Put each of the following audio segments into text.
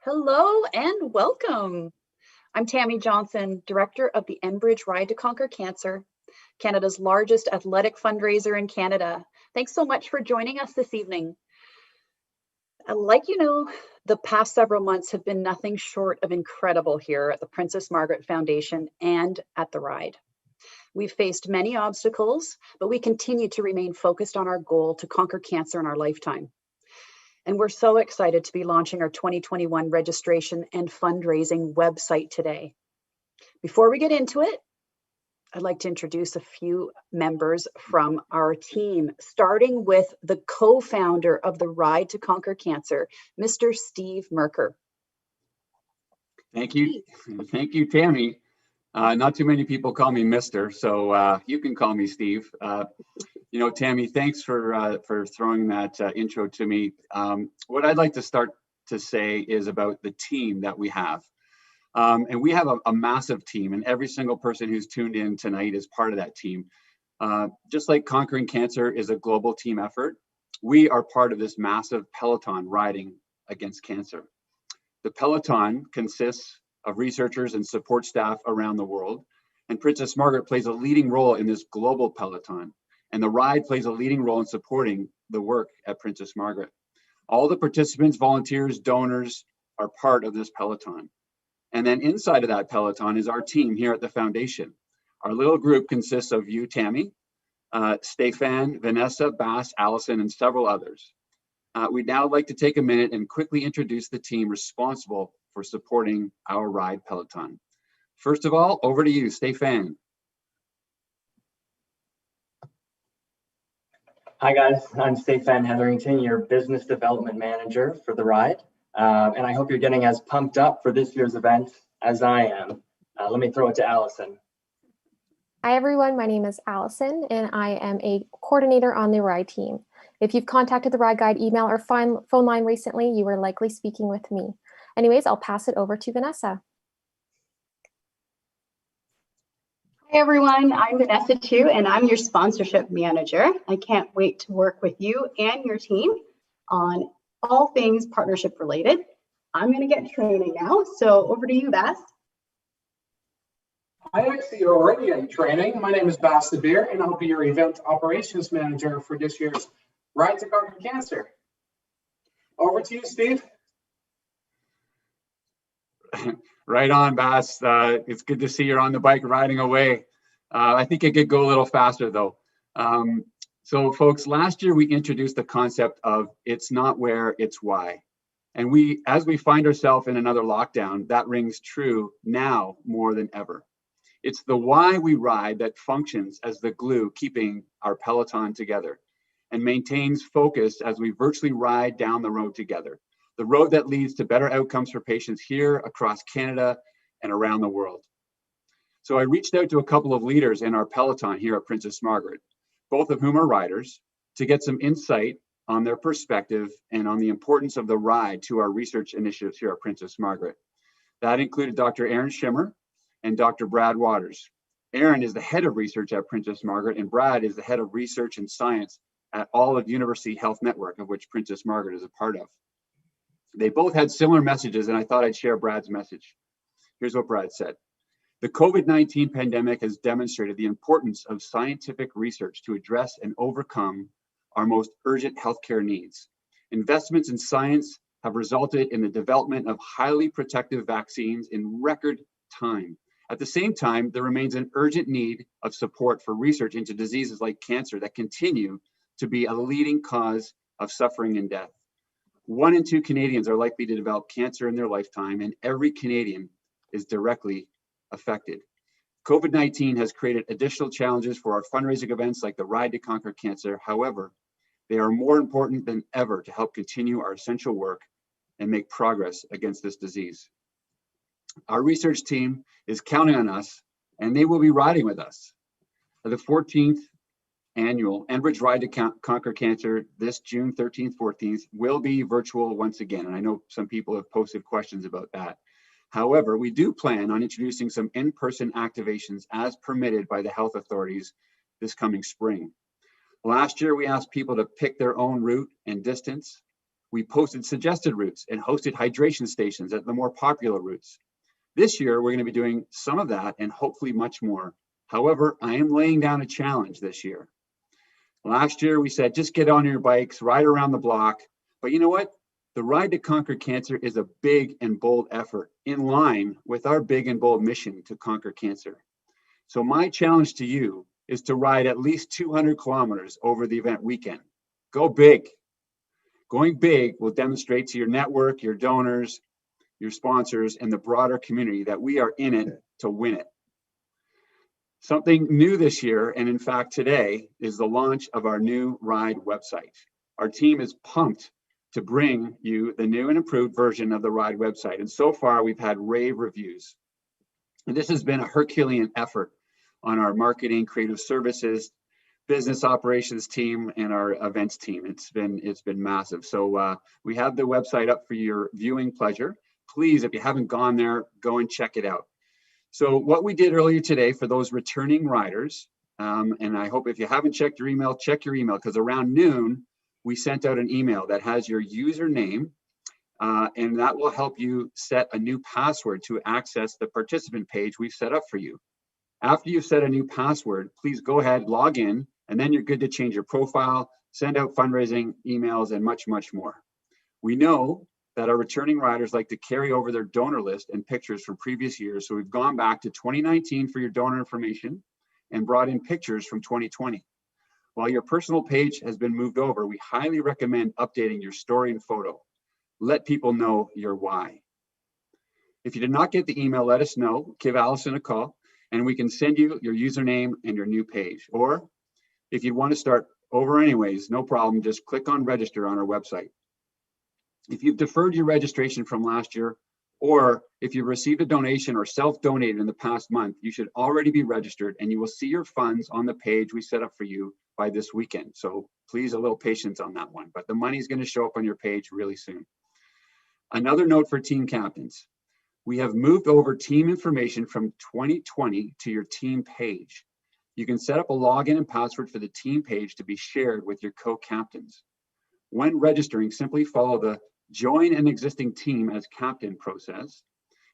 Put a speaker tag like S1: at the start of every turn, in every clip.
S1: Hello and welcome. I'm Tammy Johnson, Director of the Enbridge Ride to Conquer Cancer, Canada's largest athletic fundraiser in Canada. Thanks so much for joining us this evening. Like you know, the past several months have been nothing short of incredible here at the Princess Margaret Foundation and at the Ride. We've faced many obstacles, but we continue to remain focused on our goal to conquer cancer in our lifetime. And we're so excited to be launching our 2021 registration and fundraising website today. Before we get into it, I'd like to introduce a few members from our team, starting with the co-founder of the Ride to Conquer Cancer, Mr. Steve Merker.
S2: Thank you. Thank you, Tammy. Not too many people call me Mr., so you can call me Steve. Tammy, thanks for throwing that intro to me. What I'd like to start to say is about the team that we have. And we have a massive team, and every single person who's tuned in tonight is part of that team. Just like conquering cancer is a global team effort, we are part of this massive peloton riding against cancer. The peloton consists of researchers and support staff around the world, and Princess Margaret plays a leading role in this global peloton, and the Ride plays a leading role in supporting the work at Princess Margaret. All the participants, volunteers, donors are part of this peloton. And then inside of that peloton is our team here at the foundation. Our little group consists of you, Tammy, Stefan, Vanessa, Bass, Allison, and several others. We'd now like to take a minute and quickly introduce the team responsible for supporting our Ride peloton. First of all, over to you, Stefan.
S3: Hi guys, I'm Stefan Hetherington, your Business Development Manager for the Ride. And I hope you're getting as pumped up for this year's event as I am. Let me throw it to Allison.
S4: Hi everyone, my name is Allison and I am a coordinator on the Ride team. If you've contacted the Ride Guide email or phone line recently, you were likely speaking with me. Anyways, I'll pass it over to Vanessa.
S5: Hi everyone, I'm Vanessa too, and I'm your sponsorship manager. I can't wait to work with you and your team on all things partnership related. I'm going to get training now, so over to you, Bass.
S6: I actually already in training. My name is Bass the Beer, and I'll be your event operations manager for this year's Ride to Conquer Cancer. Over to you, Steve.
S2: Right on, Bass. It's good to see you're on the bike riding away. I think it could go a little faster though. So folks, last year we introduced the concept of it's not where, it's why. And as we find ourselves in another lockdown, that rings true now more than ever. It's the why we ride that functions as the glue keeping our peloton together and maintains focus as we virtually ride down the road together. The road that leads to better outcomes for patients here across Canada and around the world. So I reached out to a couple of leaders in our peloton here at Princess Margaret, both of whom are riders, to get some insight on their perspective and on the importance of the Ride to our research initiatives here at Princess Margaret. That included Dr. Aaron Schimmer and Dr. Brad Waters. Aaron is the head of research at Princess Margaret, and Brad is the head of research and science at all of University Health Network, of which Princess Margaret is a part of. They both had similar messages, and I thought I'd share Brad's message. Here's what Brad said. The COVID-19 pandemic has demonstrated the importance of scientific research to address and overcome our most urgent healthcare needs. Investments in science have resulted in the development of highly protective vaccines in record time. At the same time, there remains an urgent need of support for research into diseases like cancer that continue to be a leading cause of suffering and death. 1 in 2 Canadians are likely to develop cancer in their lifetime, and every Canadian is directly affected. COVID-19 has created additional challenges for our fundraising events like the Ride to Conquer Cancer. However, they are more important than ever to help continue our essential work and make progress against this disease. Our research team is counting on us, and they will be riding with us. The 14th annual Enbridge Ride to Conquer Cancer this June 13th, 14th will be virtual once again. And I know some people have posted questions about that. However, we do plan on introducing some in-person activations as permitted by the health authorities this coming spring. Last year, we asked people to pick their own route and distance. We posted suggested routes and hosted hydration stations at the more popular routes. This year, we're going to be doing some of that and hopefully much more. However, I am laying down a challenge this year. Last year, we said, just get on your bikes, ride around the block. But you know what? The Ride to Conquer Cancer is a big and bold effort in line with our big and bold mission to conquer cancer. So my challenge to you is to ride at least 200 kilometers over the event weekend. Go big. Going big will demonstrate to your network, your donors, your sponsors, and the broader community that we are in it to win it. Something new this year, and in fact today, is the launch of our new Ride website. Our team is pumped to bring you the new and improved version of the Ride website. And so far, we've had rave reviews. And this has been a Herculean effort on our marketing, creative services, business operations team, and our events team. It's been massive. So we have the website up for your viewing pleasure. Please, if you haven't gone there, go and check it out. So what we did earlier today for those returning riders, and I hope if you haven't checked your email, check your email, because around noon, we sent out an email that has your username, and that will help you set a new password to access the participant page we've set up for you. After you've set a new password, please go ahead, log in, and then you're good to change your profile, send out fundraising emails, and much, much more. We know that our returning riders like to carry over their donor list and pictures from previous years. So we've gone back to 2019 for your donor information and brought in pictures from 2020. While your personal page has been moved over, we highly recommend updating your story and photo. Let people know your why. If you did not get the email, let us know, give Allison a call, and we can send you your username and your new page. Or if you want to start over anyways, no problem, just click on register on our website. If you've deferred your registration from last year, or if you received a donation or self-donated in the past month, you should already be registered, and you will see your funds on the page we set up for you by this weekend. So please, a little patience on that one, but the money's going to show up on your page really soon. Another note for team captains. We have moved over team information from 2020 to your team page. You can set up a login and password for the team page to be shared with your co-captains. When registering, simply follow the join an existing team as captain process.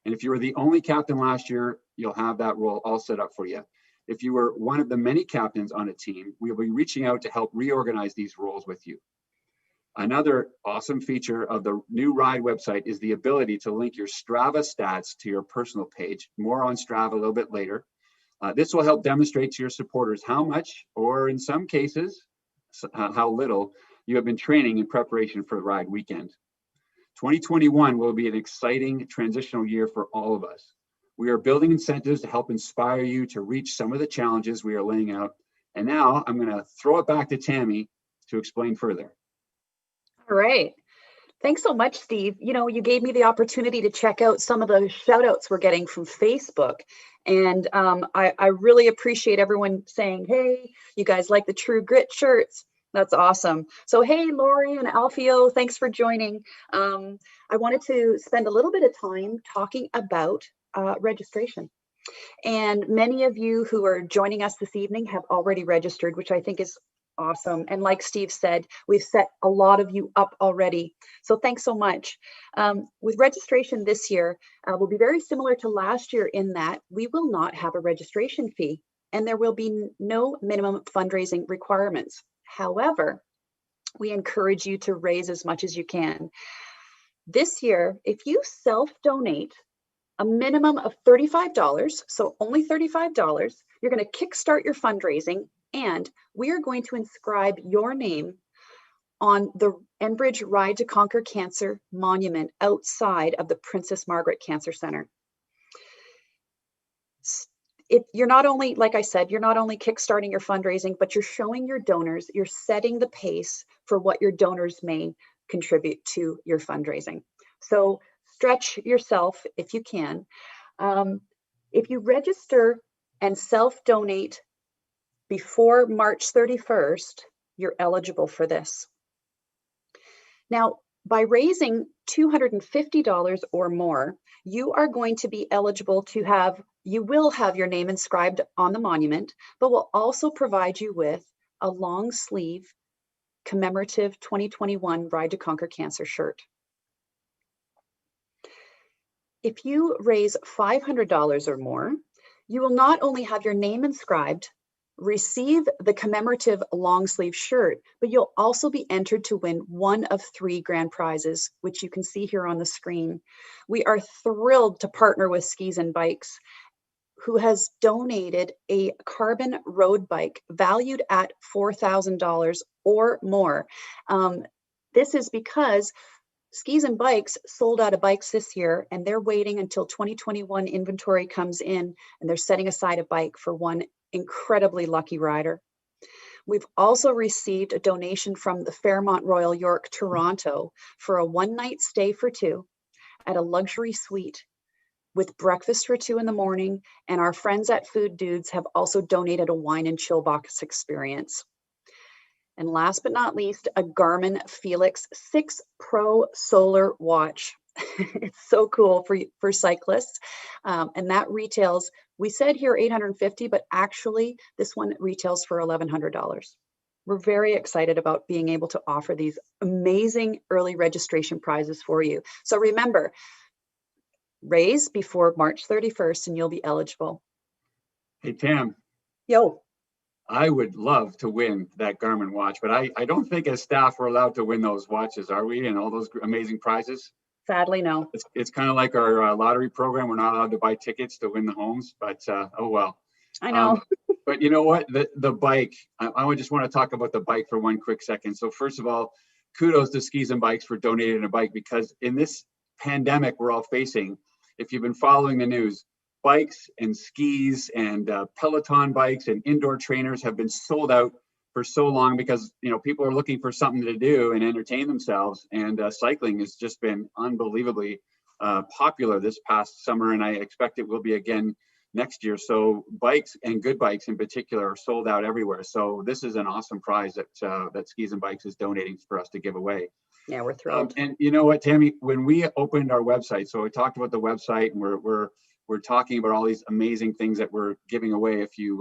S2: And if you were the only captain last year, you'll have that role all set up for you. If you were one of the many captains on a team, we'll be reaching out to help reorganize these roles with you. Another awesome feature of the new Ride website is the ability to link your Strava stats to your personal page. More on Strava a little bit later. This will help demonstrate to your supporters how much, or in some cases, how little, you have been training in preparation for the Ride weekend. 2021 will be an exciting transitional year for all of us. We are building incentives to help inspire you to reach some of the challenges we are laying out. And now I'm going to throw it back to Tammy to explain further.
S1: All right. Thanks so much, Steve. You know, you gave me the opportunity to check out some of the shout outs we're getting from Facebook. And I really appreciate everyone saying, hey, you guys like the True Grit shirts. That's awesome. So, hey, Lori and Alfio, thanks for joining. I wanted to spend a little bit of time talking about registration. And many of you who are joining us this evening have already registered, which I think is awesome. And like Steve said, we've set a lot of you up already. So thanks so much. With registration this year, will be very similar to last year in that we will not have a registration fee and there will be no minimum fundraising requirements. However, we encourage you to raise as much as you can. This year, if you self-donate a minimum of $35, so only $35, you're going to kickstart your fundraising, and we are going to inscribe your name on the Enbridge Ride to Conquer Cancer monument outside of the Princess Margaret Cancer Center. You're not only, like I said, you're not only kickstarting your fundraising, but you're showing your donors, you're setting the pace for what your donors may contribute to your fundraising. So stretch yourself if you can. If you register and self-donate before March 31st, you're eligible for this. Now, by raising $250 or more, you are going to be eligible to have, you will have your name inscribed on the monument, but we'll also provide you with a long sleeve commemorative 2021 Ride to Conquer Cancer shirt. If you raise $500 or more, you will not only have your name inscribed, receive the commemorative long sleeve shirt, but you'll also be entered to win one of 3 grand prizes, which you can see here on the screen. We are thrilled to partner with Skis and Bikes, who has donated a carbon road bike valued at $4,000 or more. This is because Skis and Bikes sold out of bikes this year, and they're waiting until 2021 inventory comes in, and they're setting aside a bike for one incredibly lucky rider. We've also received a donation from the Fairmont Royal York Toronto for a 1-night stay for 2 at a luxury suite with breakfast for 2 in the morning, and our friends at Food Dudes have also donated a wine and chill box experience. And last but not least, a Garmin Felix 6 Pro solar watch. It's so cool for cyclists. And that retails, we said here $850, but actually this one retails for $1,100. We're very excited about being able to offer these amazing early registration prizes for you. So remember, raise before March 31st and you'll be eligible.
S2: Hey, Tam.
S1: Yo.
S2: I would love to win that Garmin watch, but I don't think as staff we're allowed to win those watches, are we? And all those amazing prizes?
S1: Sadly, no.
S2: It's kind of like our lottery program. We're not allowed to buy tickets to win the homes, but oh well.
S1: I know.
S2: But you know what? The bike, I just want to talk about the bike for one quick second. So first of all, kudos to Skis and Bikes for donating a bike, because in this pandemic we're all facing, if you've been following the news, bikes and skis and Peloton bikes and indoor trainers have been sold out for so long because, you know, people are looking for something to do and entertain themselves. And cycling has just been unbelievably popular this past summer, and I expect it will be again next year. So bikes, and good bikes in particular, are sold out everywhere. So this is an awesome prize that Skis and Bikes is donating for us to give away.
S1: Yeah, we're thrilled.
S2: And you know what, Tammy, when we opened our website, so we talked about the website, and we're talking about all these amazing things that we're giving away if you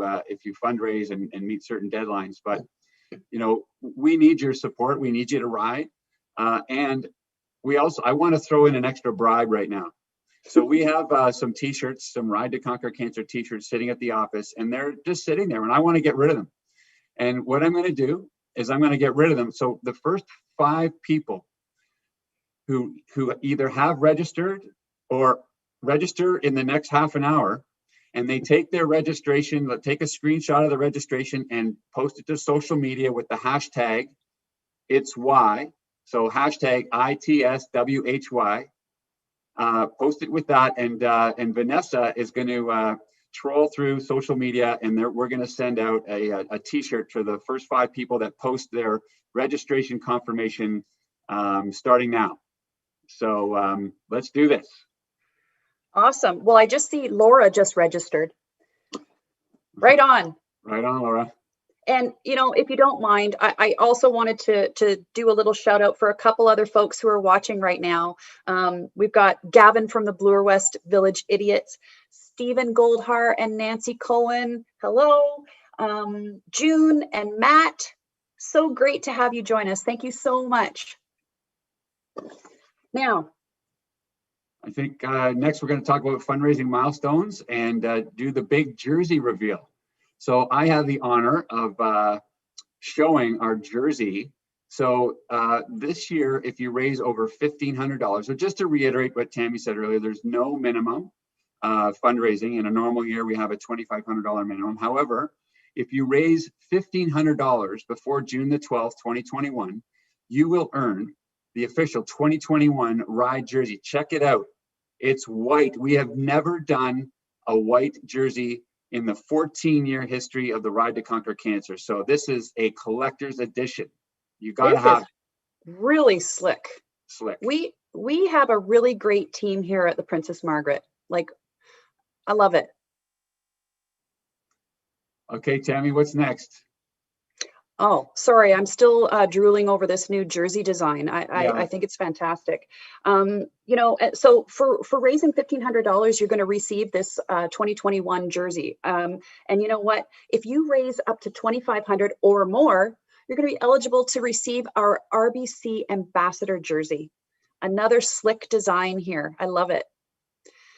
S2: fundraise and meet certain deadlines. But you know, we need your support. We need you to ride, and I want to throw in an extra bribe right now. So we have some T-shirts, some Ride to Conquer Cancer T-shirts sitting at the office, and they're just sitting there, and I want to get rid of them. And what I'm going to do is I'm going to get rid of them. So the first 5 people who either have registered or register in the next half an hour, and they take their registration, take a screenshot of the registration and post it to social media with the hashtag It's Why. So hashtag ITSWHY. Post it with that, and Vanessa is going to troll through social media, and we're going to send out a T-shirt for the first 5 people that post their registration confirmation starting now. So let's do this.
S1: Awesome. Well, I just see Laura just registered. Right on.
S2: Right on, Laura.
S1: And, you know, if you don't mind, I also wanted to do a little shout out for a couple other folks who are watching right now. We've got Gavin from the Bloor West Village Idiots, Stephen Goldhar and Nancy Cohen. Hello. June and Matt. So great to have you join us. Thank you so much. Now,
S2: I think next we're going to talk about fundraising milestones and do the big jersey reveal. So I have the honor of showing our jersey. So this year, if you raise over $1,500, so just to reiterate what Tammy said earlier, there's no minimum fundraising. In a normal year, we have a $2,500 minimum. However, if you raise $1,500 before June the 12th, 2021, you will earn the official 2021 Ride jersey. Check it out. It's white. We have never done a white jersey in the 14-year history of the Ride to Conquer Cancer. So this is a collector's edition. You got to have it.
S1: Really slick.
S2: Slick.
S1: We have a really great team here at the Princess Margaret. Like, I love it.
S2: Okay, Tammy, what's next?
S1: Oh, sorry. I'm still drooling over this new jersey design. I think it's fantastic. You know, so for raising $1,500, you're going to receive this 2021 jersey. And you know what? If you raise up to $2,500 or more, you're going to be eligible to receive our RBC Ambassador Jersey. Another slick design here. I love it.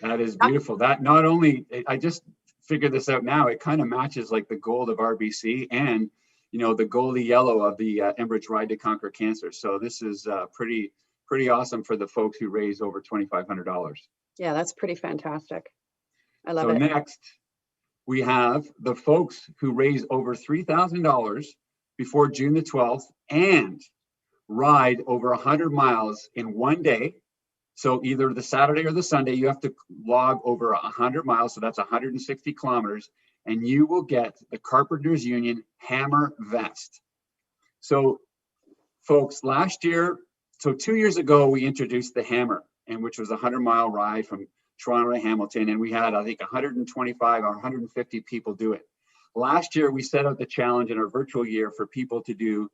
S2: That is beautiful. That not only, I just figured this out now, it kind of matches like the gold of RBC and, you know, the goldy yellow of the Enbridge Ride to Conquer Cancer. So this is pretty awesome for the folks who raise over $2,500.
S1: Yeah, that's pretty fantastic. I love
S2: it.
S1: So
S2: next, we have the folks who raise over $3,000 before June the 12th and ride over 100 miles in one day. So either the Saturday or the Sunday, you have to log over 100 miles. So that's 160 kilometers, and you will get the Carpenters Union Hammer Vest. So folks, last year, so 2 years ago, we introduced the Hammer, and which was a 100-mile ride from Toronto to Hamilton. And we had, I think, 125 or 150 people do it. Last year, we set out the challenge in our virtual year for people to do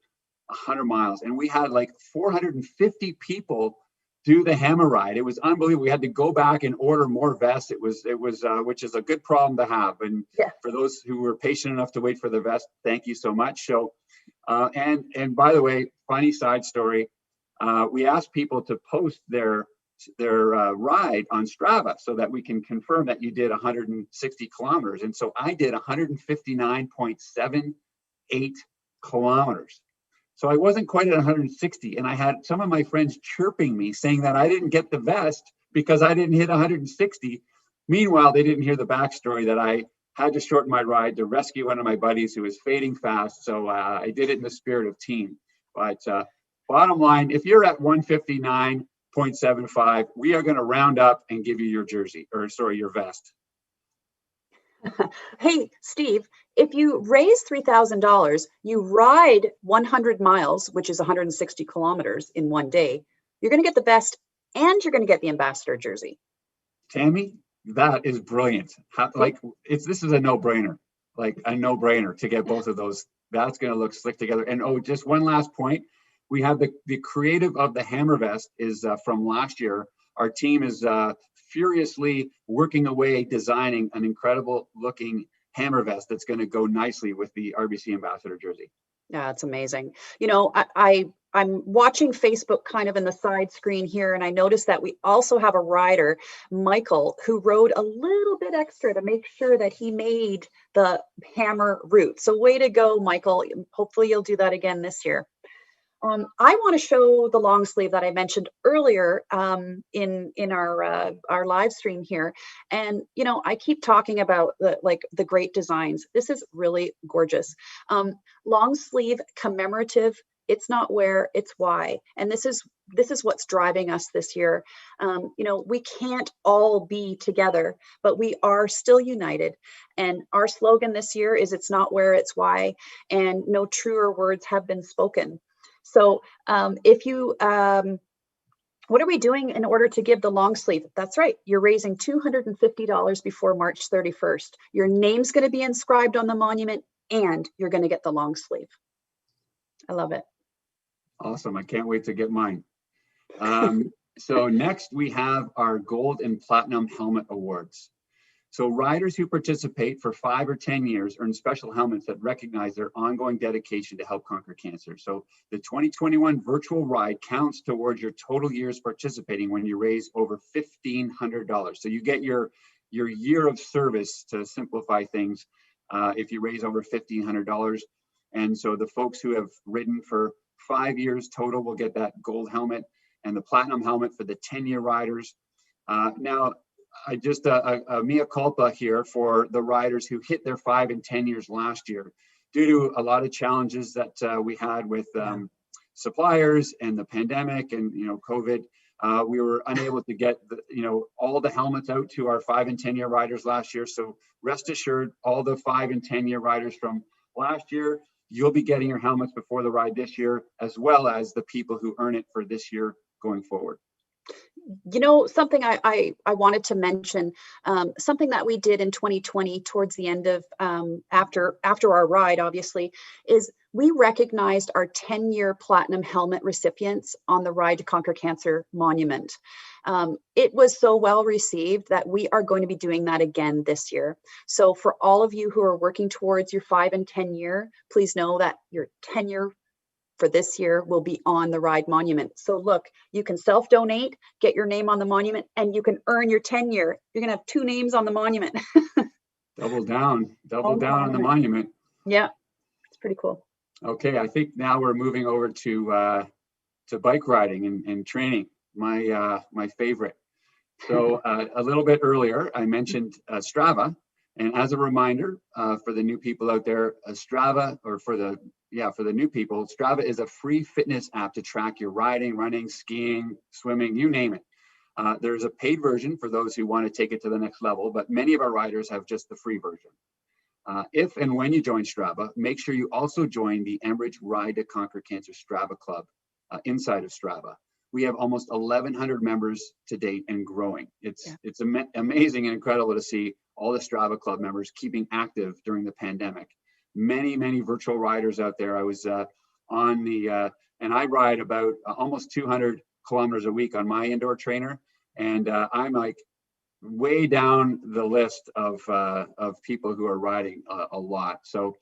S2: 100 miles. And we had like 450 people do the Hammer ride. It was unbelievable. We had to go back and order more vests. It was which is a good problem to have. And yeah, for those who were patient enough to wait for the vest, thank you so much. So, and by the way, funny side story, we asked people to post their ride on Strava so that we can confirm that you did 160 kilometers. And so I did 159.78 kilometers. So I wasn't quite at 160, and I had some of my friends chirping me saying that I didn't get the vest because I didn't hit 160. Meanwhile, they didn't hear the backstory that I had to shorten my ride to rescue one of my buddies who was fading fast. So I did it in the spirit of team. But bottom line, if you're at 159.75, we are going to round up and give you your jersey, or sorry, your vest.
S1: Hey, Steve, if you raise $3,000, you ride 100 miles, which is 160 kilometers in one day, you're going to get the vest and you're going to get the Ambassador Jersey.
S2: Tammy, that is brilliant. This is a no-brainer, like a no-brainer to get both of those. That's going to look slick together. And oh, just one last point. We have the creative of the Hammer Vest is from last year. Our team is furiously working away, designing an incredible looking Hammer Vest that's going to go nicely with the RBC Ambassador Jersey.
S1: Yeah, it's amazing. You know, I'm watching Facebook kind of in the side screen here, and I noticed that we also have a rider, Michael, who rode a little bit extra to make sure that he made the Hammer route. So way to go, Michael. Hopefully you'll do that again this year. I want to show the long sleeve that I mentioned earlier in our live stream here. And, you know, I keep talking about the great designs. This is really gorgeous. Long sleeve commemorative. It's not where, it's why. And this is what's driving us this year. You know, we can't all be together, but we are still united. And our slogan this year is it's not where, it's why. And no truer words have been spoken. So if you, what are we doing in order to give the long sleeve? That's right. You're raising $250 before March 31st. Your name's going to be inscribed on the monument and you're going to get the long sleeve. I love it.
S2: Awesome. I can't wait to get mine. So next we have our Gold and Platinum Helmet Awards. So riders who participate for 5 or 10 years earn special helmets that recognize their ongoing dedication to help conquer cancer. So the 2021 virtual ride counts towards your total years participating when you raise over $1,500. So you get your year of service, to simplify things, if you raise over $1,500. And so the folks who have ridden for 5 years total will get that gold helmet, and the platinum helmet for the 10-year riders. Now, I just a mea culpa here for the riders who hit their 5 and 10 years last year. Due to a lot of challenges that we had with suppliers and the pandemic and, you know, COVID, we were unable to get all the helmets out to our 5 and 10-year riders last year. So rest assured, all the 5 and 10-year riders from last year, you'll be getting your helmets before the ride this year, as well as the people who earn it for this year going forward.
S1: You know, something I wanted to mention, something that we did in 2020 towards the end of after our ride, obviously, is we recognized our 10-year platinum helmet recipients on the Ride to Conquer Cancer monument. It was so well received that we are going to be doing that again this year. So for all of you who are working towards your 5 and 10 year, please know that your 10-year for this year will be on the ride monument. So look, you can self-donate, get your name on the monument, and you can earn your tenure. You're gonna have 2 names on the monument.
S2: Double down on the monument.
S1: Yeah, it's pretty cool.
S2: Okay, I think now we're moving over to bike riding and training, my favorite. So a little bit earlier, I mentioned Strava, and as a reminder for the new people out there, Strava, or for the new people, Strava is a free fitness app to track your riding, running, skiing, swimming, you name it. There's a paid version for those who want to take it to the next level, but many of our riders have just the free version. If and when you join Strava, make sure you also join the Enbridge Ride to Conquer Cancer Strava Club inside of Strava. We have almost 1,100 members to date and growing. It's amazing and incredible to see all the Strava Club members keeping active during the pandemic. Many virtual riders out there. I was on the, and I ride about almost 200 kilometers a week on my indoor trainer. And I'm like way down the list of people who are riding a lot. So,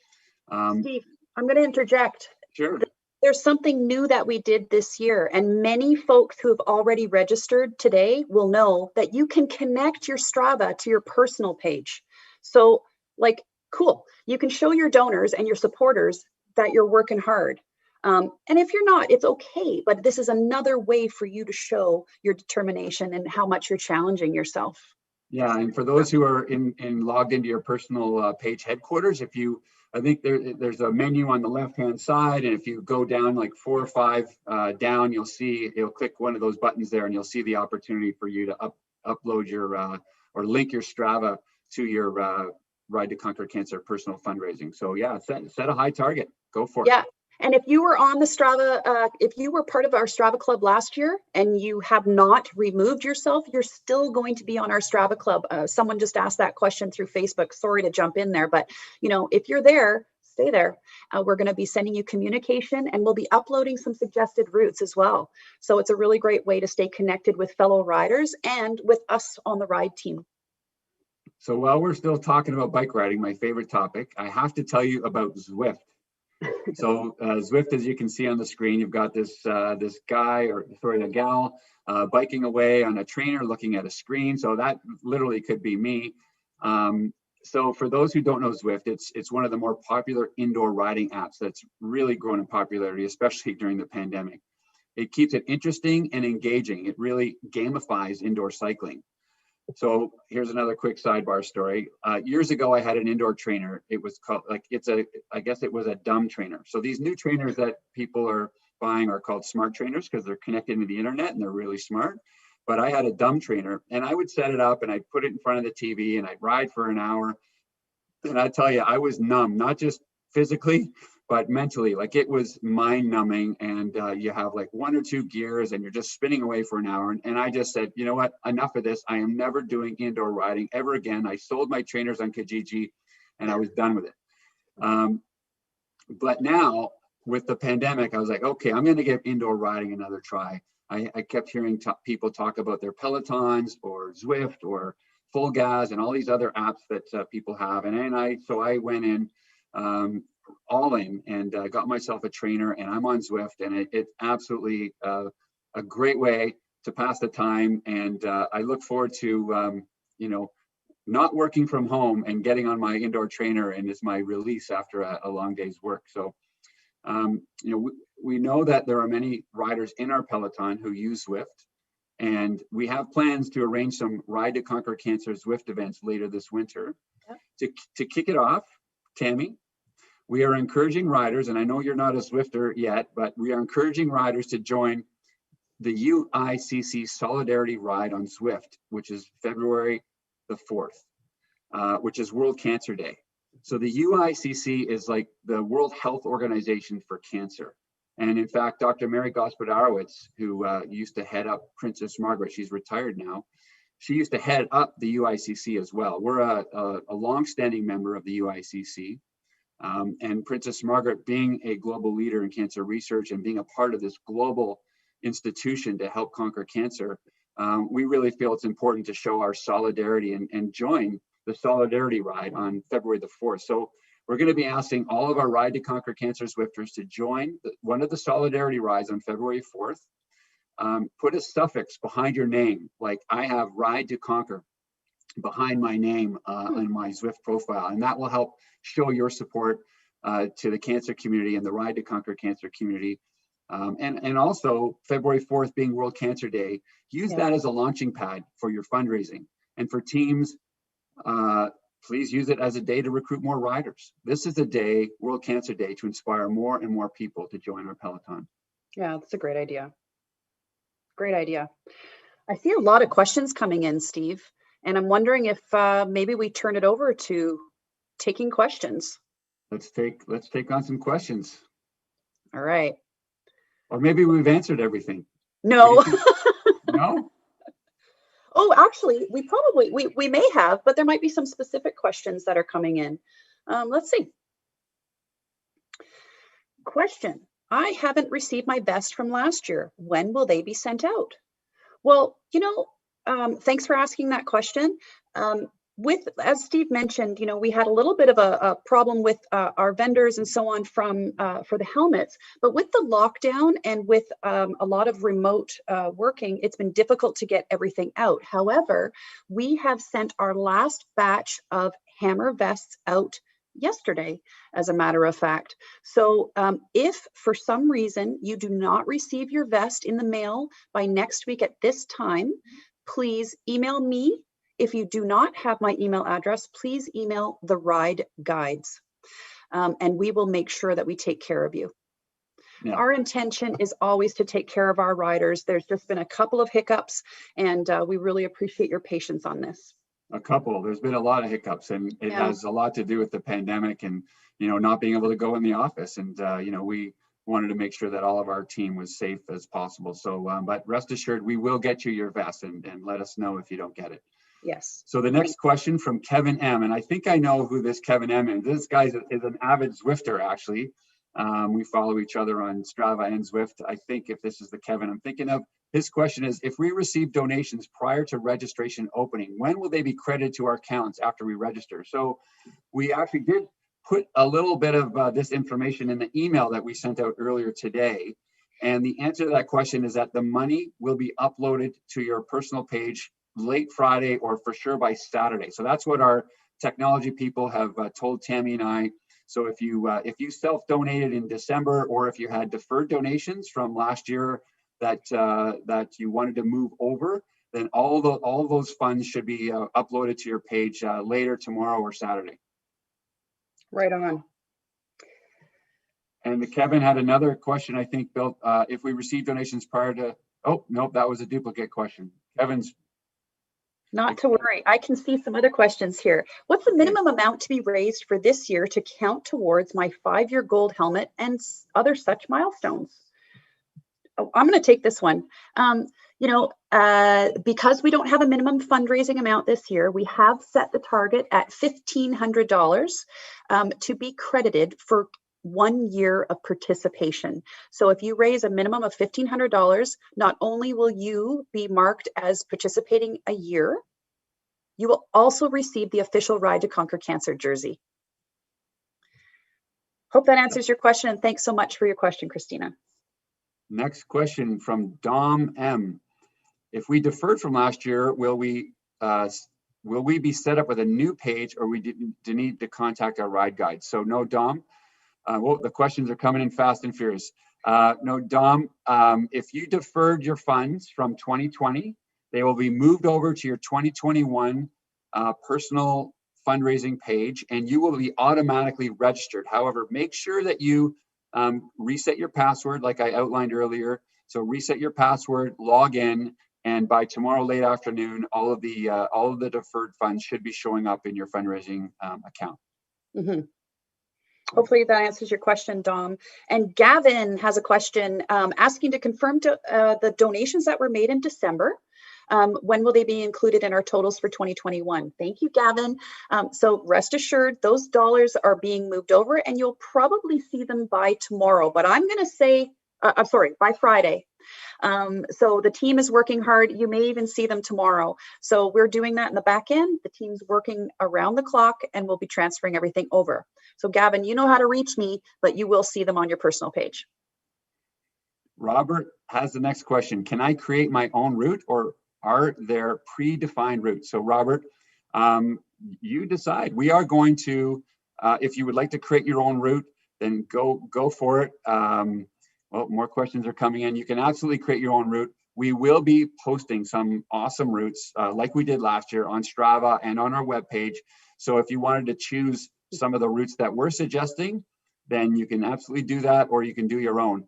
S1: Steve, I'm going to interject.
S2: Sure.
S1: There's something new that we did this year, and many folks who have already registered today will know that you can connect your Strava to your personal page. So, like, cool. You can show your donors and your supporters that you're working hard. And if you're not, it's okay. But this is another way for you to show your determination and how much you're challenging yourself.
S2: Yeah, and for those who are logged into your personal page headquarters, I think there's a menu on the left-hand side, and if you go down like 4 or 5 down, you'll click one of those buttons there, and you'll see the opportunity for you to upload your or link your Strava to your Ride to Conquer Cancer personal fundraising. So yeah, set a high target. Go for it.
S1: Yeah. And if you were on the Strava, if you were part of our Strava Club last year and you have not removed yourself, you're still going to be on our Strava Club. Someone just asked that question through Facebook. Sorry to jump in there, but if you're there, stay there. We're going to be sending you communication, and we'll be uploading some suggested routes as well. So it's a really great way to stay connected with fellow riders and with us on the ride team.
S2: So while we're still talking about bike riding, my favorite topic, I have to tell you about Zwift. So Zwift, as you can see on the screen, you've got this a gal biking away on a trainer looking at a screen. So that literally could be me. So for those who don't know Zwift, it's one of the more popular indoor riding apps that's really grown in popularity, especially during the pandemic. It keeps it interesting and engaging. It really gamifies indoor cycling. So here's another quick sidebar story. Years ago, I had an indoor trainer. It was called, I guess it was a dumb trainer. So these new trainers that people are buying are called smart trainers because they're connected to the internet and they're really smart. But I had a dumb trainer, and I would set it up and I'd put it in front of the TV and I'd ride for an hour. And I tell you, I was numb, not just physically, but mentally. Like, it was mind numbing, and you have like 1 or 2 gears and you're just spinning away for an hour. And I just said, you know what, enough of this. I am never doing indoor riding ever again. I sold my trainers on Kijiji and I was done with it. But now with the pandemic, I was like, okay, I'm going to give indoor riding another try. I kept hearing people talk about their Pelotons or Zwift or Full Gas and all these other apps that people have. So I went in all in and got myself a trainer, and I'm on Zwift, and it's absolutely a great way to pass the time. And I look forward to, not working from home and getting on my indoor trainer, and it's my release after a long day's work. So, we know that there are many riders in our Peloton who use Zwift, and we have plans to arrange some Ride to Conquer Cancer Zwift events later this winter. Yeah. To kick it off, Tammy, we are encouraging riders, and I know you're not a Zwifter yet, but we are encouraging riders to join the UICC Solidarity Ride on Zwift, which is February the 4th, which is World Cancer Day. So the UICC is like the World Health Organization for cancer. And in fact, Dr. Mary Gospodarowicz, who used to head up Princess Margaret, she's retired now, she used to head up the UICC as well. We're a longstanding member of the UICC. And Princess Margaret, being a global leader in cancer research and being a part of this global institution to help conquer cancer, we really feel it's important to show our solidarity and join the Solidarity Ride on February the 4th. So we're going to be asking all of our Ride to Conquer Cancer Zwifters to join one of the solidarity rides on February 4th. Put a suffix behind your name, like I have Ride to Conquer behind my name on my Zwift profile, and that will help show your support to the cancer community and the Ride to Conquer Cancer community. And also February 4th being World Cancer Day, use that as a launching pad for your fundraising. And for teams, please use it as a day to recruit more riders. This is a day, World Cancer Day, to inspire more and more people to join our peloton.
S1: Yeah, that's a great idea. Great idea. I see a lot of questions coming in, Steve, and I'm wondering if maybe we turn it over to taking questions.
S2: Let's take on some questions.
S1: All right.
S2: Or maybe we've answered everything.
S1: No.
S2: No?
S1: Oh, actually, we may have, but there might be some specific questions that are coming in. Let's see. Question. I haven't received my vest from last year. When will they be sent out? Well, thanks for asking that question. As Steve mentioned, we had a little bit of a problem with our vendors and so on for the helmets, but with the lockdown and with a lot of remote working, it's been difficult to get everything out. However, we have sent our last batch of hammer vests out yesterday, as a matter of fact. So if for some reason you do not receive your vest in the mail by next week at this time, please email me. If you do not have my email address, please email the Ride Guides, and we will make sure that we take care of you. Yeah. Our intention is always to take care of our riders. There's just been a couple of hiccups, and we really appreciate your patience on this.
S2: There's been a lot of hiccups, and it has a lot to do with the pandemic and, not being able to go in the office. And, we wanted to make sure that all of our team was safe as possible. So, but rest assured, we will get you your vest, and let us know if you don't get it.
S1: Yes.
S2: So the next question from Kevin M, and I think I know who this Kevin M is. This guy is an avid Zwifter, actually. We follow each other on Strava and Zwift. I think if this is the Kevin I'm thinking of, his question is, if we receive donations prior to registration opening, when will they be credited to our accounts after we register? So we actually did put a little bit of this information in the email that we sent out earlier today. And the answer to that question is that the money will be uploaded to your personal page late Friday or for sure by Saturday. So that's what our technology people have told Tammy and I. So if you self-donated in December, or if you had deferred donations from last year that you wanted to move over, then all of those funds should be uploaded to your page later tomorrow or Saturday.
S1: Right on.
S2: And Kevin had another question, I think, Bill. If we receive donations prior to, oh, nope, that was a duplicate question. Kevin's.
S1: Not to worry, I can see some other questions here. What's the minimum amount to be raised for this year to count towards my 5-year gold helmet and other such milestones? Oh, I'm going to take this one. Because we don't have a minimum fundraising amount this year, we have set the target at $1,500 to be credited for 1 year of participation. So if you raise a minimum of $1,500, not only will you be marked as participating a year, you will also receive the official Ride to Conquer Cancer jersey. Hope that answers your question, and thanks so much for your question, Christina.
S2: Next question from Dom M. If we deferred from last year, will we be set up with a new page, or we need to contact our ride guide? So no, Dom. Well, the questions are coming in fast and furious. No, Dom, if you deferred your funds from 2020, they will be moved over to your 2021 personal fundraising page, and you will be automatically registered. However, make sure that you reset your password like I outlined earlier. So reset your password, log in, and by tomorrow late afternoon, all of the deferred funds should be showing up in your fundraising account. Mm-hmm.
S1: Hopefully that answers your question, Dom. And Gavin has a question asking to confirm the donations that were made in December. When will they be included in our totals for 2021? Thank you, Gavin. So rest assured, those dollars are being moved over, and you'll probably see them by tomorrow. But I'm going to say I'm sorry, by Friday. So the team is working hard. You may even see them tomorrow. So we're doing that in the back end. The team's working around the clock and we'll be transferring everything over. So Gavin, you know how to reach me, but you will see them on your personal page.
S2: Robert has the next question. Can I create my own route or are there predefined routes? So Robert, you decide. We are going to, if you would like to create your own route, then go for it. Well, more questions are coming in. You can absolutely create your own route. We will be posting some awesome routes like we did last year on Strava and on our webpage. So if you wanted to choose some of the routes that we're suggesting, then you can absolutely do that, or you can do your own.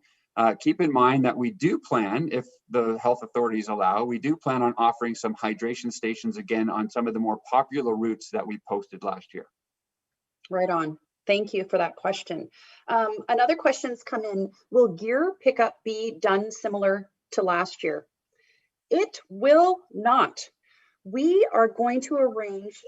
S2: Keep in mind that we do plan, if the health authorities allow, we do plan on offering some hydration stations again on some of the more popular routes that we posted last year.
S1: Right on. Thank you for that question. Another question's come in, will gear pickup be done similar to last year? It will not. We are going to arrange,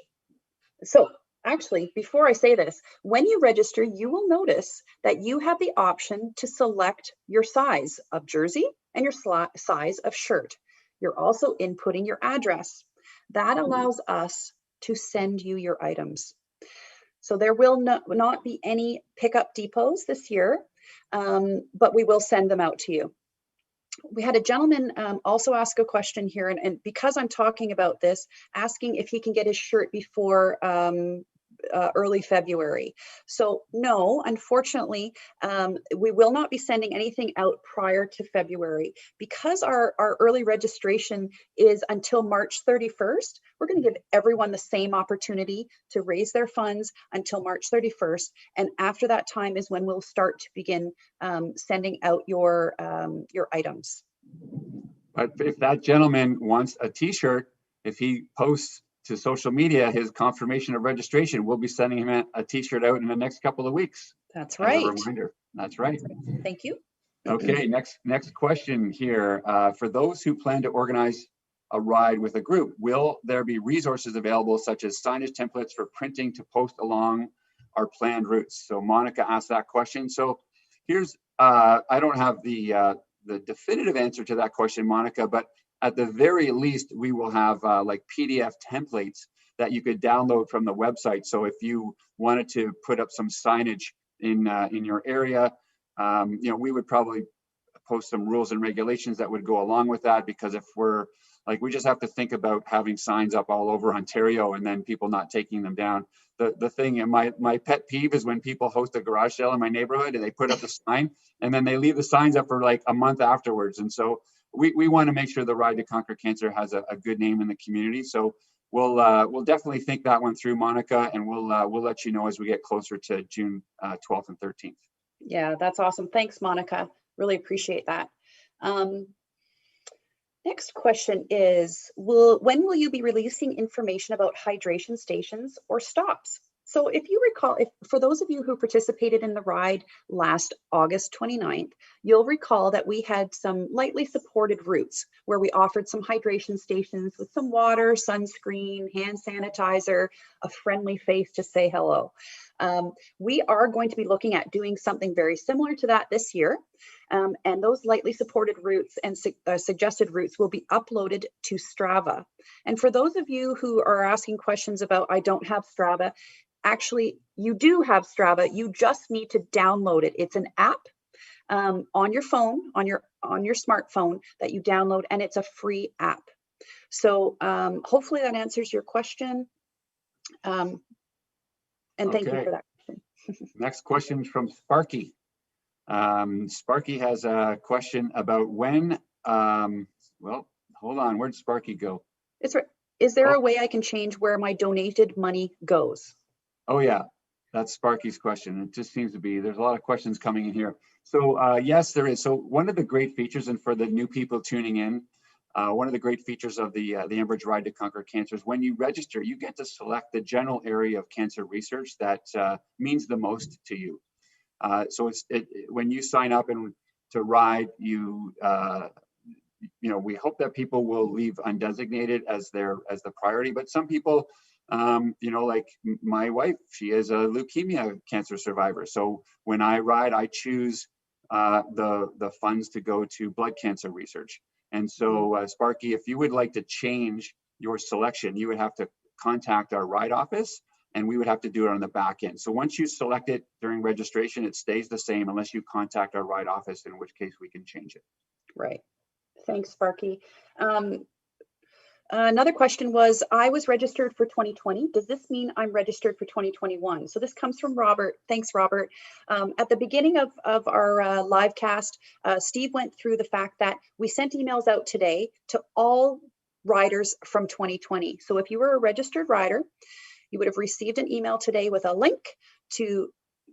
S1: so actually, before I say this, when you register, you will notice that you have the option to select your size of jersey and your size of shirt. You're also inputting your address. That allows us to send you your items. So there will not be any pickup depots this year, but we will send them out to you. We had a gentleman also ask a question here, and because I'm talking about this, asking if he can get his shirt before early February. So no, unfortunately, we will not be sending anything out prior to February. Because our early registration is until March 31st, we're going to give everyone the same opportunity to raise their funds until March 31st. And after that time is when we'll start to begin sending out your items.
S2: But if that gentleman wants a t-shirt, if he posts to social media his confirmation of registration, we'll be sending him a t-shirt out in the next couple of weeks.
S1: That's right.
S2: As a reminder. That's right.
S1: Thank you.
S2: Okay, next question here. For those who plan to organize a ride with a group, will there be resources available such as signage templates for printing to post along our planned routes? So Monica asked that question. So here's, I don't have the definitive answer to that question, Monica, but at the very least, we will have like PDF templates that you could download from the website. So if you wanted to put up some signage in your area, you know, we would probably post some rules and regulations that would go along with that, because if we're like, we just have to think about having signs up all over Ontario and then people not taking them down. The thing, and my pet peeve is when people host a garage sale in my neighborhood and they put up the sign and then they leave the signs up for like a month afterwards. And so we want to make sure the Ride to Conquer Cancer has a good name in the community. So we'll definitely think that one through, Monica, and we'll let you know as we get closer to June 12th and 13th.
S1: Yeah, that's awesome. Thanks, Monica. Really appreciate that. Next question is, when will you be releasing information about hydration stations or stops? So if you recall, for those of you who participated in the ride last August 29th, you'll recall that we had some lightly supported routes where we offered some hydration stations with some water, sunscreen, hand sanitizer, a friendly face to say hello. We are going to be looking at doing something very similar to that this year. And those lightly supported routes and suggested routes will be uploaded to Strava. And for those of you who are asking questions about, I don't have Strava, actually, you do have Strava. You just need to download it. It's an app on your phone, on your smartphone that you download, and it's a free app. So hopefully that answers your question. And thank you for that question.
S2: Next question from Sparky. Sparky has a question about when, well, hold on, where'd Sparky go?
S1: It's right. Is there a way I can change where my donated money goes?
S2: Oh yeah, that's Sparky's question. It just seems to be, there's a lot of questions coming in here. So yes, there is. So one of the great features, and for the new people tuning in, one of the great features of the Enbridge Ride to Conquer Cancer is when you register, you get to select the general area of cancer research that means the most to you. So when you sign up and to ride, you know, we hope that people will leave undesignated as the priority, but some people, you know, like my wife, she is a leukemia cancer survivor. So when I ride, I choose the funds to go to blood cancer research. And so Sparky, if you would like to change your selection, you would have to contact our RIDE office, and we would have to do it on the back end. So once you select it during registration, it stays the same unless you contact our RIDE office, in which case we can change it.
S1: Right. Thanks, Sparky. Another question was, I was registered for 2020. Does this mean I'm registered for 2021? So this comes from Robert. Thanks, Robert. At the beginning of our live cast, Steve went through the fact that we sent emails out today to all riders from 2020. So if you were a registered rider, you would have received an email today with a link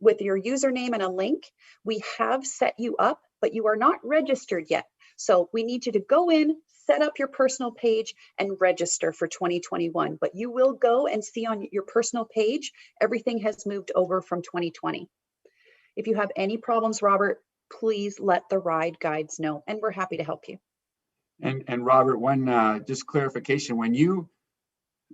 S1: with your username and a link. We have set you up, but you are not registered yet. So we need you to go in, set up your personal page and register for 2021. But you will go and see on your personal page, everything has moved over from 2020. If you have any problems, Robert, please let the ride guides know, and we're happy to help you.
S2: And Robert, one just clarification, when you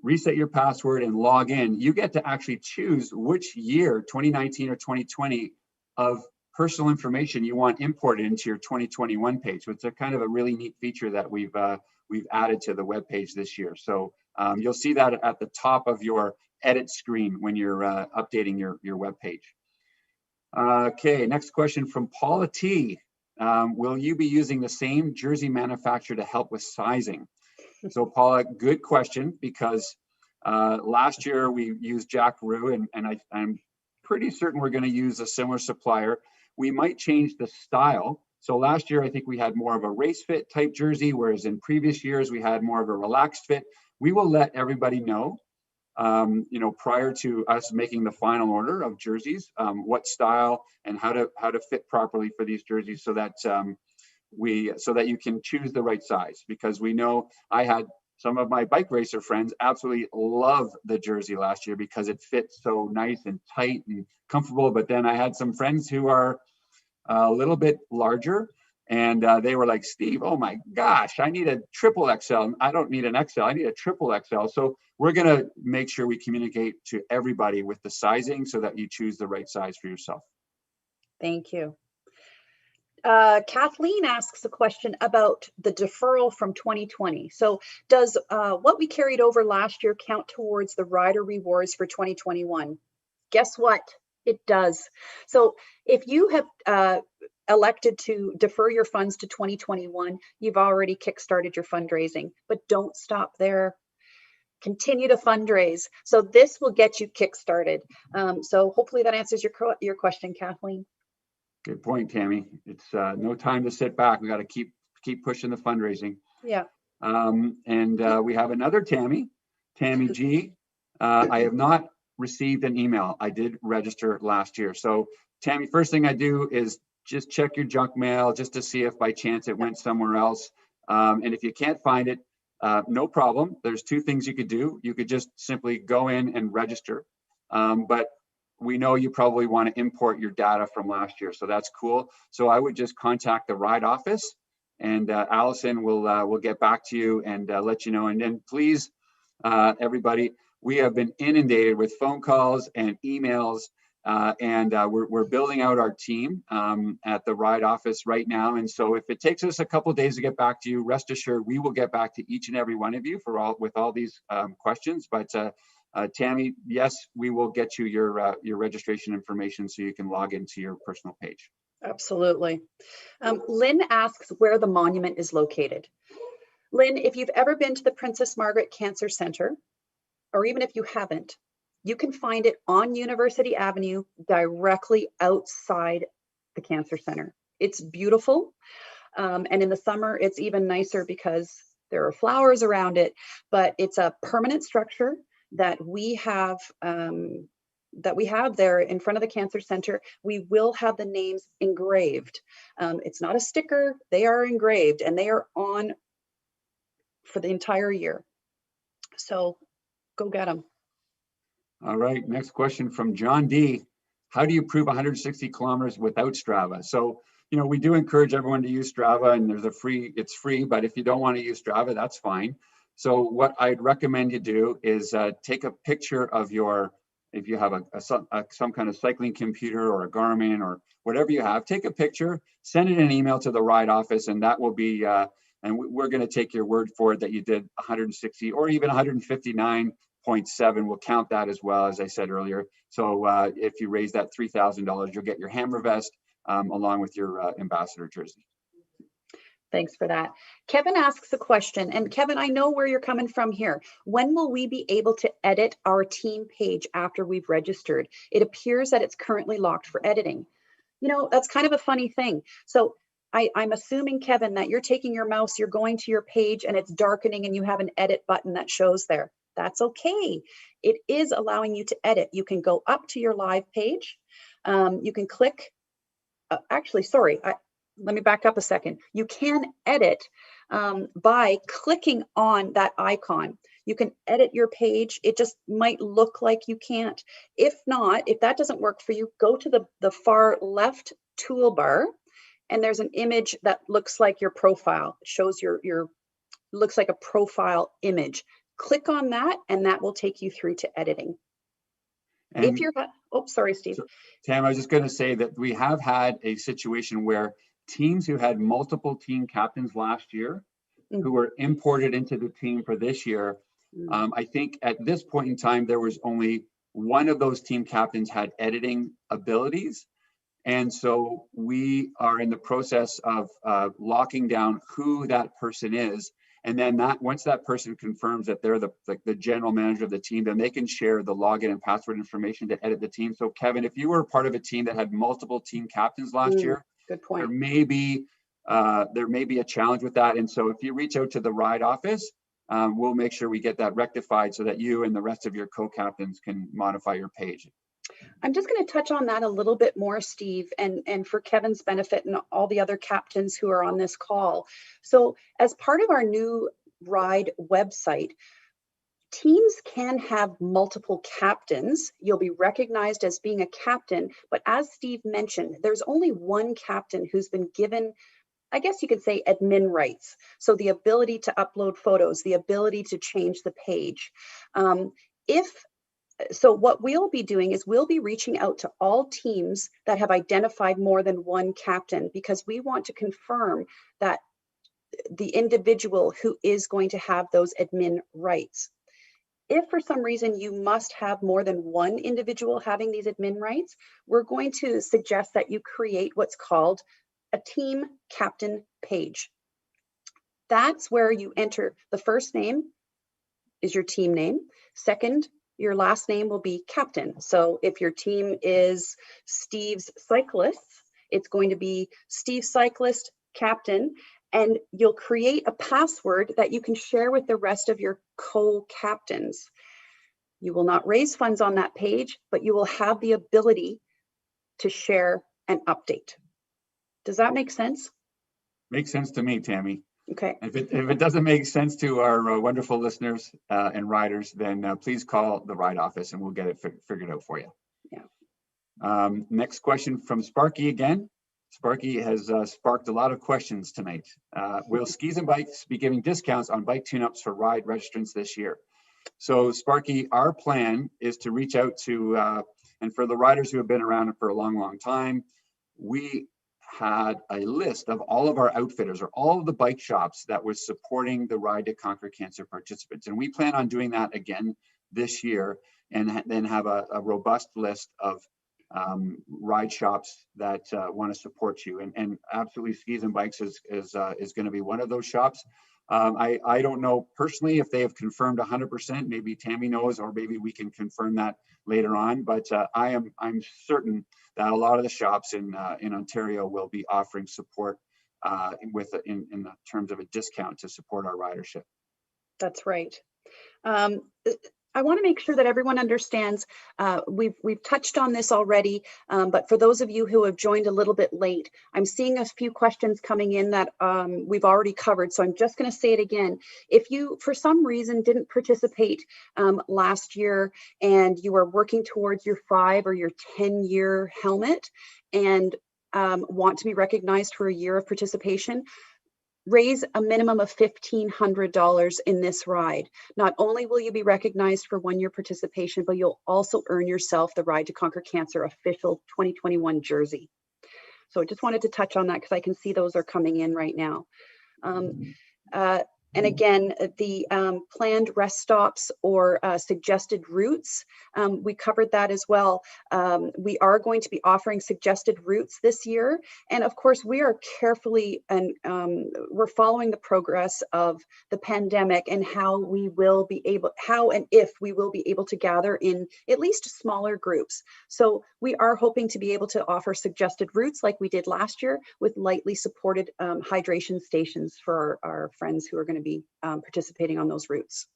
S2: reset your password and log in, you get to actually choose which year, 2019 or 2020, of personal information you want imported into your 2021 page, which is kind of a really neat feature that we've added to the web page this year. So you'll see that at the top of your edit screen when you're updating your web page. Okay, next question from Paula T. Will you be using the same jersey manufacturer to help with sizing? So Paula, good question, because last year we used Jack Rue, and I'm pretty certain we're going to use a similar supplier. We might change the style. So last year, I think we had more of a race fit type jersey, whereas in previous years, we had more of a relaxed fit. We will let everybody know, prior to us making the final order of jerseys, what style and how to fit properly for these jerseys, so that you can choose the right size. Because we know I had some of my bike racer friends absolutely love the jersey last year because it fits so nice and tight and comfortable. But then I had some friends who are a little bit larger, and they were like, Steve, oh my gosh, I need a triple XL. I don't need an XL, I need a triple XL. So we're gonna make sure we communicate to everybody with the sizing so that you choose the right size for yourself.
S1: Thank you. Kathleen asks a question about the deferral from 2020. So does what we carried over last year count towards the rider rewards for 2021? Guess what? It does. So if you have elected to defer your funds to 2021, you've already kickstarted your fundraising, but don't stop there. Continue to fundraise. So this will get you kickstarted. So hopefully that answers your question, Kathleen.
S2: Good point, Tammy. It's no time to sit back. We got to keep pushing the fundraising.
S1: Yeah.
S2: We have another Tammy G. I have not received an email. I did register last year. So Tammy, first thing I do is just check your junk mail just to see if by chance it went somewhere else. And if you can't find it, no problem. There's two things you could do. You could just simply go in and register. But we know you probably want to import your data from last year, so that's cool. So I would just contact the RIDE office, and Allison will get back to you and let you know. And then please, everybody, we have been inundated with phone calls and emails, and we're building out our team at the RIDE office right now. And so if it takes us a couple of days to get back to you, rest assured we will get back to each and every one of you with all these questions. But Tammy, yes, we will get you your registration information so you can log into your personal page.
S1: Absolutely. Lynn asks where the monument is located. Lynn, if you've ever been to the Princess Margaret Cancer Center, or even if you haven't, you can find it on University Avenue, directly outside the Cancer Center. It's beautiful. And in the summer, it's even nicer because there are flowers around it, but it's a permanent structure that we have there in front of the Cancer Center. We will have the names engraved. It's not a sticker, they are engraved, and they are on for the entire year. So go get them.
S2: All right, next question from John D. How do you prove 160 kilometers without Strava? So, we do encourage everyone to use Strava, and it's free, but if you don't want to use Strava, that's fine. So what I'd recommend you do is take a picture of your if you have some kind of cycling computer or a Garmin or whatever you have, take a picture, send it an email to the ride office, and that will be, and we're going to take your word for it that you did 160 or even 159.7. We'll count that as well, as I said earlier. So if you raise that $3,000, you'll get your hammer vest along with your ambassador jersey.
S1: Thanks for that. Kevin asks a question, and Kevin, I know where you're coming from here. When will we be able to edit our team page after we've registered? It appears that it's currently locked for editing. You know, that's kind of a funny thing. So I'm assuming, Kevin, that you're taking your mouse, you're going to your page and it's darkening and you have an edit button that shows there. That's okay. It is allowing you to edit. You can go up to your live page. You can click, actually, sorry, let me back up a second. You can edit by clicking on that icon. You can edit your page. It just might look like you can't. If not, if that doesn't work for you, go to the far left toolbar, and there's an image that looks like your profile. It shows looks like a profile image. Click on that, and that will take you through to editing. And if you're, oh, sorry, Steve.
S2: So, Tam, I was just going to say that we have had a situation where teams who had multiple team captains last year, who were imported into the team for this year, I think at this point in time, there was only one of those team captains had editing abilities. And so we are in the process of locking down who that person is. And then once that person confirms that they're the general manager of the team, then they can share the login and password information to edit the team. So Kevin, if you were part of a team that had multiple team captains last year,
S1: good point.
S2: There may be a challenge with that. And so if you reach out to the ride office, we'll make sure we get that rectified so that you and the rest of your co-captains can modify your page.
S1: I'm just going to touch on that a little bit more, Steve, and for Kevin's benefit and all the other captains who are on this call. So as part of our new ride website, teams can have multiple captains. You'll be recognized as being a captain, but as Steve mentioned, there's only one captain who's been given, I guess you could say, admin rights. So the ability to upload photos, the ability to change the page. So what we'll be doing is we'll be reaching out to all teams that have identified more than one captain, because we want to confirm that the individual who is going to have those admin rights. If for some reason you must have more than one individual having these admin rights, we're going to suggest that you create what's called a team captain page. That's where you enter the first name is your team name. Second, your last name will be captain. So if your team is Steve's Cyclists, it's going to be Steve Cyclist Captain, and you'll create a password that you can share with the rest of your co-captains. You will not raise funds on that page, but you will have the ability to share and update. Does that make sense?
S2: Makes sense to me, Tammy.
S1: Okay.
S2: If it doesn't make sense to our wonderful listeners and riders, then please call the ride office and we'll get it figured out for you.
S1: Yeah.
S2: Next question from Sparky again. Sparky has sparked a lot of questions tonight. Will Skis and Bikes be giving discounts on bike tune-ups for ride registrants this year? So Sparky, our plan is to reach out to, and for the riders who have been around for a long, long time, we had a list of all of our outfitters or all of the bike shops that was supporting the Ride to Conquer Cancer participants. And we plan on doing that again this year, and then have a robust list of ride shops that want to support you. And absolutely, Skis and Bikes is going to be one of those shops. I don't know personally if they have confirmed 100%. Maybe Tammy knows, or maybe we can confirm that later on. But I'm certain that a lot of the shops in Ontario will be offering support in terms of a discount to support our ridership.
S1: That's right. I want to make sure that everyone understands, we've touched on this already, but for those of you who have joined a little bit late, I'm seeing a few questions coming in that we've already covered. So I'm just going to say it again. If you, for some reason, didn't participate last year and you are working towards your 5 or your 10-year helmet and want to be recognized for a year of participation, raise a minimum of $1,500 in this ride. Not only will you be recognized for 1 year participation, but you'll also earn yourself the Ride to Conquer Cancer official 2021 jersey. So I just wanted to touch on that because I can see those are coming in right now. And again, the planned rest stops or suggested routes, we covered that as well. We are going to be offering suggested routes this year. And of course, we are carefully and we're following the progress of the pandemic and how we will be able, how and if we will be able to gather in at least smaller groups. So we are hoping to be able to offer suggested routes like we did last year with lightly supported hydration stations for our friends who are going to be participating on those routes.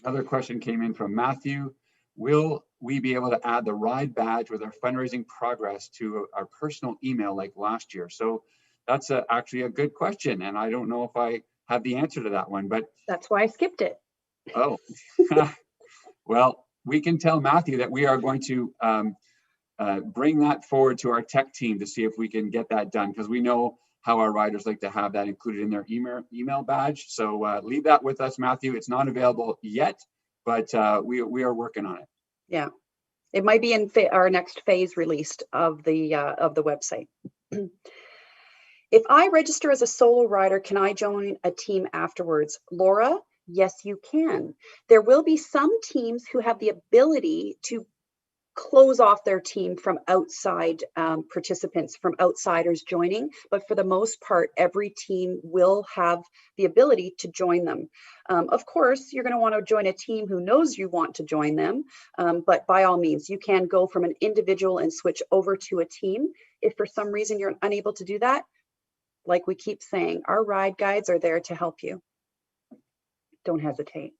S2: Another question came in from Matthew. Will we be able to add the ride badge with our fundraising progress to our personal email like last year? So that's actually a good question. And I don't know if I have the answer to that one, but
S1: that's why I skipped it.
S2: Oh, well, we can tell Matthew that we are going to bring that forward to our tech team to see if we can get that done, because we know how our riders like to have that included in their email badge. So leave that with us, Matthew. It's not available yet, but we are working on it.
S1: Yeah, it might be in our next phase released of the website. If I register as a solo rider, can I join a team afterwards? Laura, yes, you can. There will be some teams who have the ability to close off their team from outside participants, from outsiders joining. But for the most part, every team will have the ability to join them. Of course, you're going to want to join a team who knows you want to join them. But by all means, you can go from an individual and switch over to a team. If for some reason you're unable to do that, like we keep saying, our ride guides are there to help you. Don't hesitate.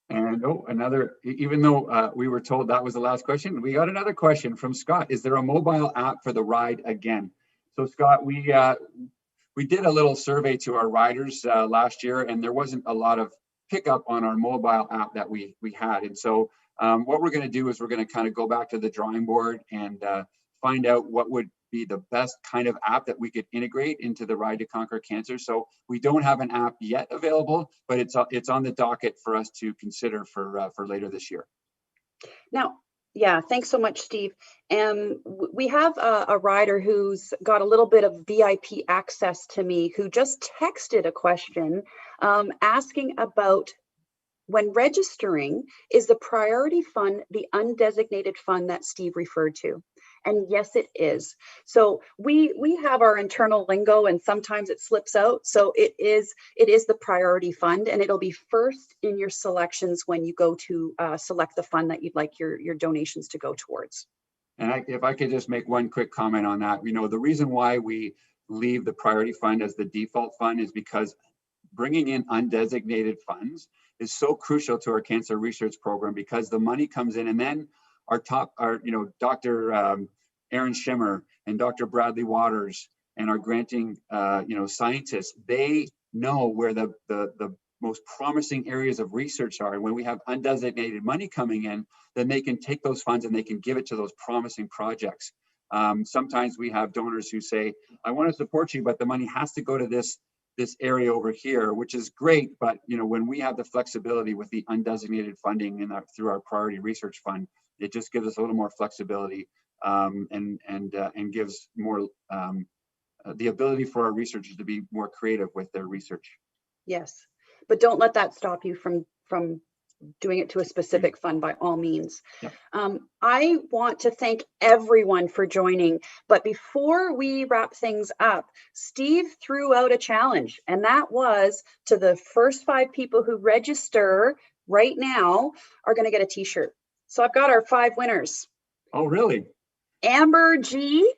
S2: And another, even though we were told that was the last question, we got another question from Scott. Is there a mobile app for the ride again? So Scott, we did a little survey to our riders last year, and there wasn't a lot of pickup on our mobile app that we had. And so what we're going to do is we're going to kind of go back to the drawing board and find out what would be the best kind of app that we could integrate into the Ride to Conquer Cancer. So we don't have an app yet available, but it's on the docket for us to consider for later this year.
S1: Now, yeah, thanks so much, Steve. We have a rider who's got a little bit of VIP access to me who just texted a question asking about, when registering, is the priority fund the undesignated fund that Steve referred to? And yes, it is. So we have our internal lingo, and sometimes it slips out. So it is the priority fund, and it'll be first in your selections when you go to select the fund that you'd like your donations to go towards.
S2: And if I could just make one quick comment on that, the reason why we leave the priority fund as the default fund is because bringing in undesignated funds is so crucial to our cancer research program, because the money comes in and then our Dr. Aaron Schimmer and Dr. Bradley Waters and our granting, scientists, they know where the most promising areas of research are. And when we have undesignated money coming in, then they can take those funds and they can give it to those promising projects. Sometimes we have donors who say, I want to support you, but the money has to go to this area over here, which is great. But when we have the flexibility with the undesignated funding through our priority research fund, it just gives us a little more flexibility and gives more the ability for our researchers to be more creative with their research.
S1: Yes, but don't let that stop you from doing it to a specific fund by all means.
S2: Yep.
S1: I want to thank everyone for joining, but before we wrap things up, Steve threw out a challenge, and that was to the first 5 people who register right now are going to get a t-shirt. So I've got our 5 winners.
S2: Oh, really?
S1: Amber G,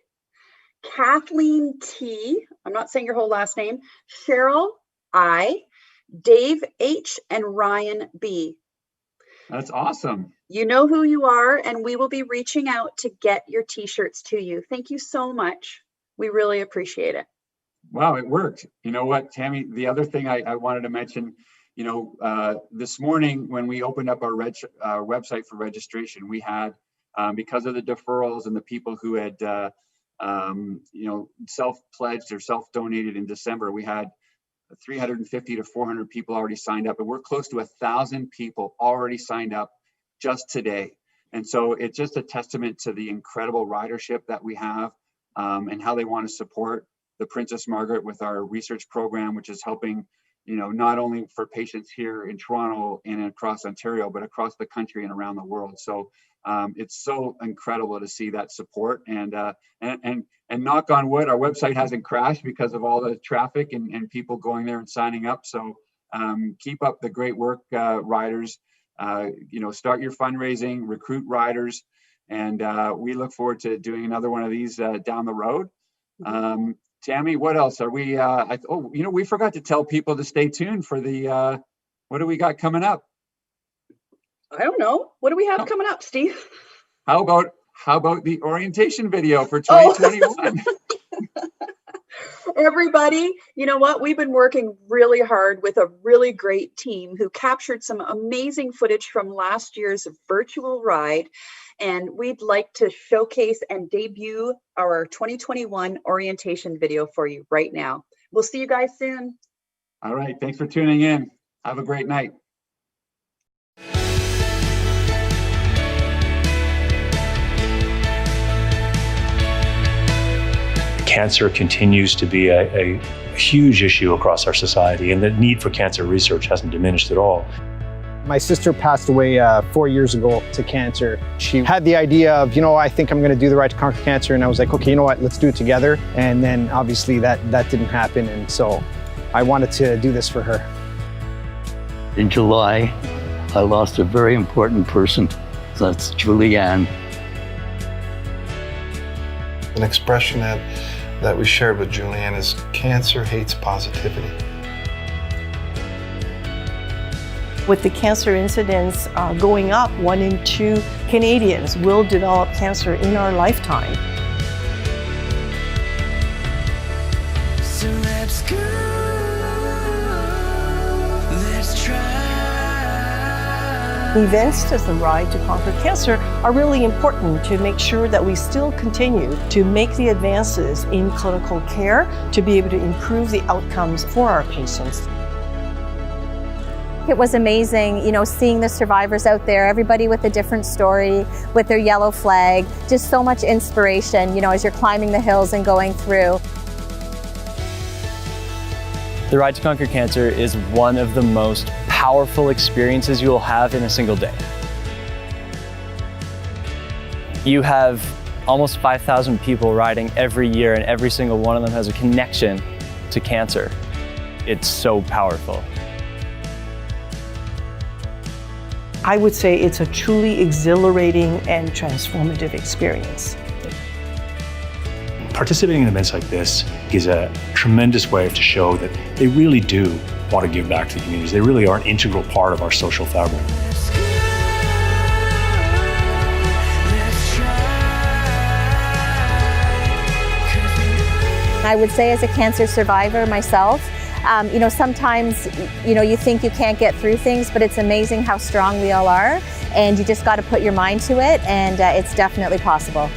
S1: Kathleen T, I'm not saying your whole last name, Cheryl I, Dave H, and Ryan B.
S2: That's awesome.
S1: You know who you are, and we will be reaching out to get your t-shirts to you. Thank you so much. We really appreciate it.
S2: Wow, it worked. You know what, Tammy, the other thing I wanted to mention, this morning when we opened up our website for registration, we had, because of the deferrals and the people who had self-pledged or self-donated in December. We had 350 to 400 people already signed up, and we're close to 1,000 people already signed up just today. And so it's just a testament to the incredible ridership that we have, and how they want to support the Princess Margaret with our research program, which is helping, not only for patients here in Toronto and across Ontario, but across the country and around the world. So it's so incredible to see that support, and knock on wood, our website hasn't crashed because of all the traffic and people going there and signing up. So keep up the great work, riders. Start your fundraising, recruit riders, and we look forward to doing another one of these down the road. Tammy, what else are we? We forgot to tell people to stay tuned for the. What do we got coming up?
S1: I don't know. What do we have coming up, Steve?
S2: How about the orientation video for 2021?
S1: Everybody, you know what? We've been working really hard with a really great team who captured some amazing footage from last year's virtual ride. And we'd like to showcase and debut our 2021 orientation video for you right now. We'll see you guys soon.
S2: All right. Thanks for tuning in. Have a great night.
S7: Cancer continues to be a huge issue across our society, and the need for cancer research hasn't diminished at all.
S8: My sister passed away 4 years ago to cancer. She had the idea of, I think I'm going to do the Ride to Conquer Cancer, and I was like, okay, you know what, let's do it together. And then obviously that didn't happen, and so I wanted to do this for her.
S9: In July, I lost a very important person. That's Julianne.
S10: An expression that we shared with Julianne is cancer hates positivity.
S11: With the cancer incidence going up, 1 in 2 Canadians will develop cancer in our lifetime.
S12: So let's go, let's try.
S11: Events as the Ride to Conquer Cancer are really important to make sure that we still continue to make the advances in clinical care to be able to improve the outcomes for our patients.
S13: It was amazing, seeing the survivors out there, everybody with a different story, with their yellow flag, just so much inspiration, as you're climbing the hills and going through.
S14: The Ride to Conquer Cancer is one of the most powerful experiences you will have in a single day. You have almost 5,000 people riding every year, and every single one of them has a connection to cancer. It's so powerful.
S11: I would say it's a truly exhilarating and transformative experience.
S7: Participating in events like this is a tremendous way to show that they really do want to give back to the communities. They really are an integral part of our social fabric.
S13: I would say, as a cancer survivor myself, sometimes, you think you can't get through things, but it's amazing how strong we all are, and you just got to put your mind to it, and it's definitely possible.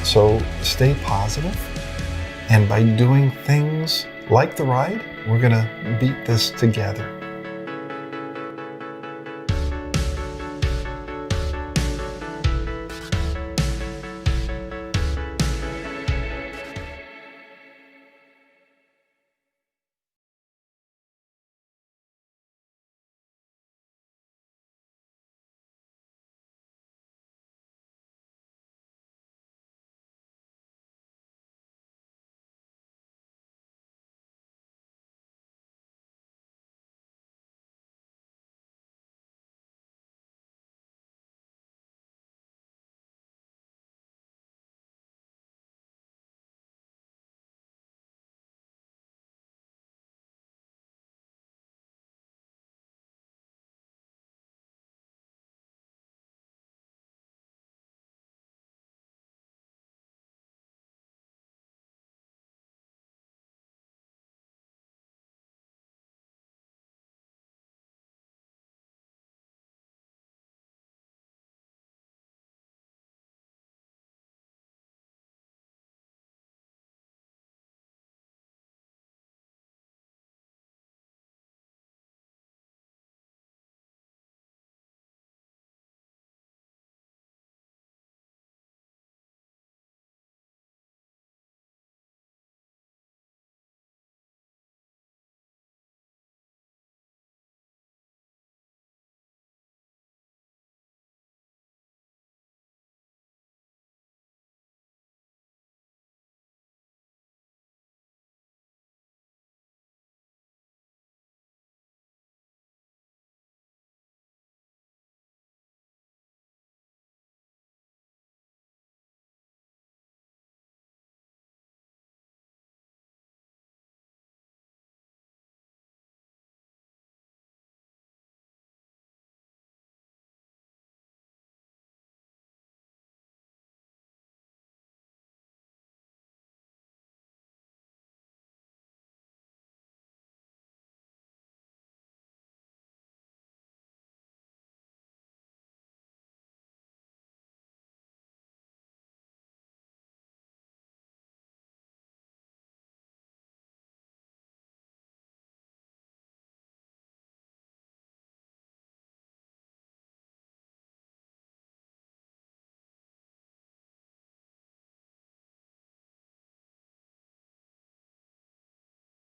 S10: So stay positive, and by doing things like the ride, we're going to beat this together.